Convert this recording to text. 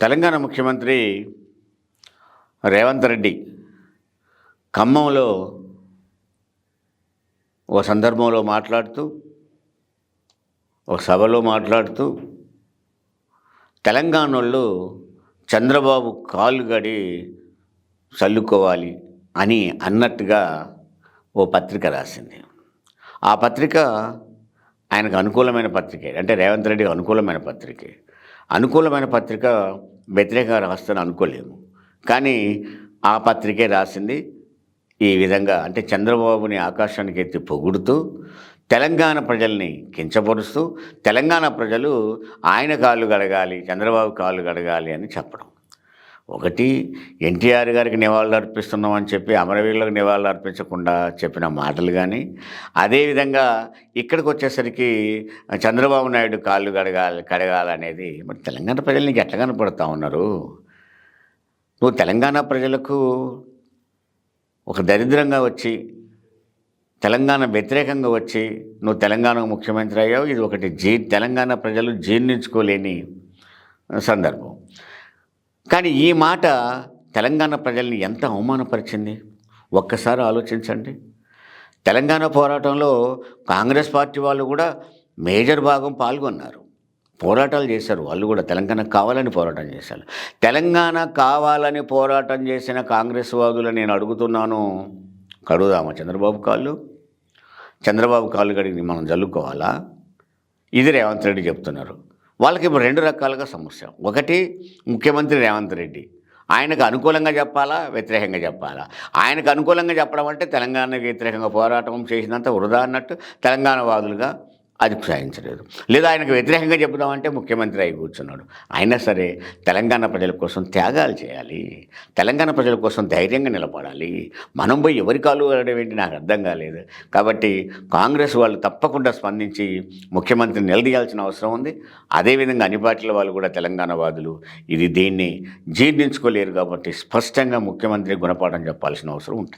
తెలంగాణ ముఖ్యమంత్రి రేవంత్ రెడ్డి ఖమ్మంలో ఓ సందర్భంలో మాట్లాడుతూ, ఒక సభలో మాట్లాడుతూ తెలంగాణలో చంద్రబాబు కాళ్ళు గడి చల్లుకోవాలి అని అన్నట్టుగా ఓ పత్రిక రాసింది. ఆ పత్రిక ఆయనకు అనుకూలమైన పత్రికే, అంటే రేవంత్ రెడ్డికి అనుకూలమైన పత్రికే. అనుకూలమైన పత్రిక వ్యతిరేకంగా రాస్తాను అనుకోలేము, కానీ ఆ పత్రికే రాసింది ఈ విధంగా. అంటే చంద్రబాబుని ఆకాశానికి ఎత్తి పొగుడుతూ, తెలంగాణ ప్రజల్ని కించపరుస్తూ, తెలంగాణ ప్రజలు ఆయన కాళ్ళు గడగాలి, చంద్రబాబు కాళ్ళు గడగాలి అని చెప్పడం. ఒకటి, ఎన్టీఆర్ గారికి నివాళులు అర్పిస్తున్నామని చెప్పి అమరవీరులకు నివాళులు అర్పించకుండా చెప్పిన మాటలు కానీ, అదేవిధంగా ఇక్కడికి వచ్చేసరికి చంద్రబాబు నాయుడు కాళ్ళు కడగాలనేది మరి తెలంగాణ ప్రజలు నీకు ఎట్లా కనపడతా ఉన్నారు? నువ్వు తెలంగాణ ప్రజలకు ఒక దరిద్రంగా వచ్చి, తెలంగాణ వ్యతిరేకంగా వచ్చి నువ్వు తెలంగాణ ముఖ్యమంత్రి అయ్యావు. ఇది ఒకటి తెలంగాణ ప్రజలు జీర్ణించుకోలేని సందర్భం. కానీ ఈ మాట తెలంగాణ ప్రజల్ని ఎంత అవమానపరిచింది ఒక్కసారి ఆలోచించండి. తెలంగాణ పోరాటంలో కాంగ్రెస్ పార్టీ వాళ్ళు కూడా మేజర్ భాగం పాల్గొన్నారు, పోరాటాలు చేశారు. వాళ్ళు కూడా తెలంగాణ కావాలని పోరాటం చేశారు. తెలంగాణ కావాలని పోరాటం చేసిన కాంగ్రెస్ వాదులు నేను అడుగుతున్నాను, కడుగుదామా చంద్రబాబు కాళ్ళు? చంద్రబాబు కాళ్ళు కడిగి మనం జల్లుకోవాలా? ఇది రేవంత్ రెడ్డి చెప్తున్నారు. వాళ్ళకి ఇప్పుడు రెండు రకాలుగా సమస్య. ఒకటి, ముఖ్యమంత్రి రేవంత్ రెడ్డి ఆయనకు అనుకూలంగా చెప్పాలా, వ్యతిరేకంగా చెప్పాలా? ఆయనకు అనుకూలంగా చెప్పడం అంటే తెలంగాణకు వ్యతిరేకంగా పోరాటం చేసినంత వృధా అన్నట్టు తెలంగాణ వాదులుగా అది సాధించలేదు. లేదా ఆయనకు వ్యతిరేకంగా చెబుదామంటే ముఖ్యమంత్రి అయి కూర్చున్నాడు. అయినా సరే తెలంగాణ ప్రజల కోసం త్యాగాలు చేయాలి, తెలంగాణ ప్రజల కోసం ధైర్యంగా నిలబడాలి. మనం పోయి ఎవరి కాలు వెళ్ళడం ఏంటి నాకు అర్థం కాలేదు. కాబట్టి కాంగ్రెస్ వాళ్ళు తప్పకుండా స్పందించి ముఖ్యమంత్రిని నిలదీయాల్సిన అవసరం ఉంది. అదేవిధంగా అన్ని పార్టీల వాళ్ళు కూడా తెలంగాణ వాదులు దీన్ని జీర్ణించుకోలేరు. కాబట్టి స్పష్టంగా ముఖ్యమంత్రి గుణపాఠం చెప్పాల్సిన అవసరం ఉంటుంది.